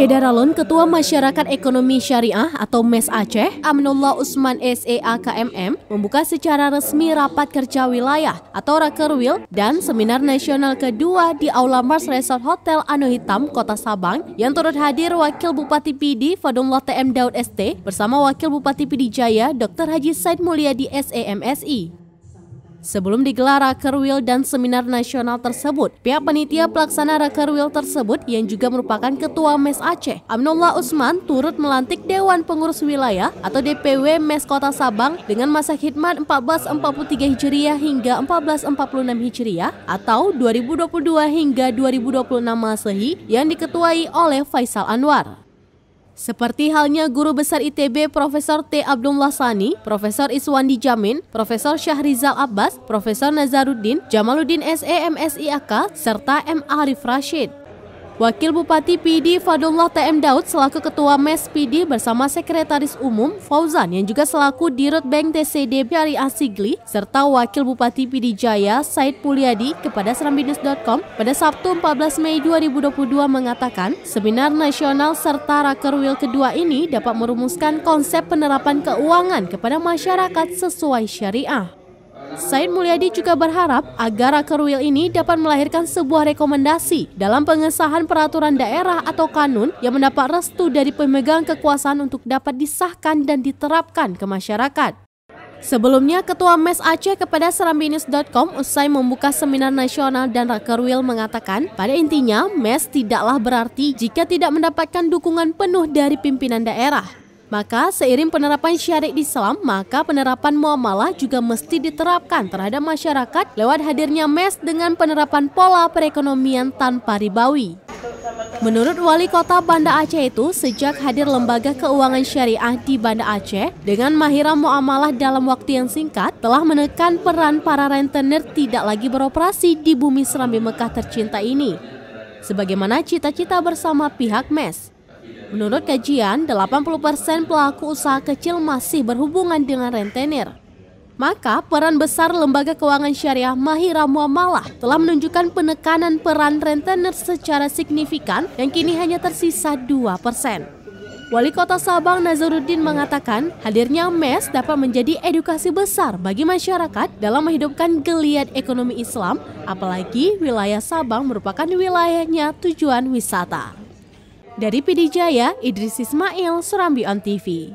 Daralun, Ketua Masyarakat Ekonomi Syariah atau MES Aceh, Aminullah Usman SEAKMM, membuka secara resmi rapat kerja wilayah atau Rakerwil dan seminar nasional kedua di Aula Mars Resort Hotel Anu Hitam, Kota Sabang, yang turut hadir Wakil Bupati PD Fadlullah TM Daud ST bersama Wakil Bupati PD Jaya Dr. Haji Said Mulyadi SEMSI. Sebelum digelar Rakerwil dan seminar nasional tersebut, pihak panitia pelaksana Rakerwil tersebut yang juga merupakan Ketua MES Aceh, Aminullah Usman, turut melantik Dewan Pengurus Wilayah atau DPW MES Kota Sabang dengan masa khidmat 1443 Hijriah hingga 1446 Hijriah atau 2022 hingga 2026 Masehi yang diketuai oleh Faisal Anwar. Seperti halnya Guru Besar ITB Profesor T. Abdullah Sani, Profesor Iswandi Jamin, Profesor Syahrizal Abbas, Profesor Nazaruddin, Jamaluddin SEMSIAK, serta M. Arif Rashid. Wakil Bupati PD Fadlullah TM Daud selaku Ketua MES PD bersama Sekretaris Umum Fauzan yang juga selaku Dirut Bank TCD Syariah Sigli serta Wakil Bupati PD Jaya Said Mulyadi kepada serambinus.com pada Sabtu 14 Mei 2022 mengatakan seminar nasional serta Rakerwil kedua ini dapat merumuskan konsep penerapan keuangan kepada masyarakat sesuai syariah. Said Mulyadi juga berharap agar Rakerwil ini dapat melahirkan sebuah rekomendasi dalam pengesahan peraturan daerah atau kanun yang mendapat restu dari pemegang kekuasaan untuk dapat disahkan dan diterapkan ke masyarakat. Sebelumnya, Ketua MES Aceh kepada serambinus.com usai membuka seminar nasional dan Rakerwil mengatakan pada intinya MES tidaklah berarti jika tidak mendapatkan dukungan penuh dari pimpinan daerah. Maka seiring penerapan syariat Islam, maka penerapan muamalah juga mesti diterapkan terhadap masyarakat lewat hadirnya MES dengan penerapan pola perekonomian tanpa ribawi. Menurut Wali Kota Banda Aceh itu, sejak hadir lembaga keuangan syariah di Banda Aceh dengan mahirah muamalah dalam waktu yang singkat, telah menekan peran para rentenir tidak lagi beroperasi di bumi Serambi Mekah tercinta ini. Sebagaimana cita-cita bersama pihak MES. Menurut kajian, 80% pelaku usaha kecil masih berhubungan dengan rentenir. Maka, peran besar lembaga keuangan syariah Mahirah Muamalah telah menunjukkan penekanan peran rentenir secara signifikan yang kini hanya tersisa 2%. Wali Kota Sabang Nazaruddin mengatakan, hadirnya MES dapat menjadi edukasi besar bagi masyarakat dalam menghidupkan geliat ekonomi Islam, apalagi wilayah Sabang merupakan wilayahnya tujuan wisata. Dari PD Jaya, Idris Ismail, Surambi On TV.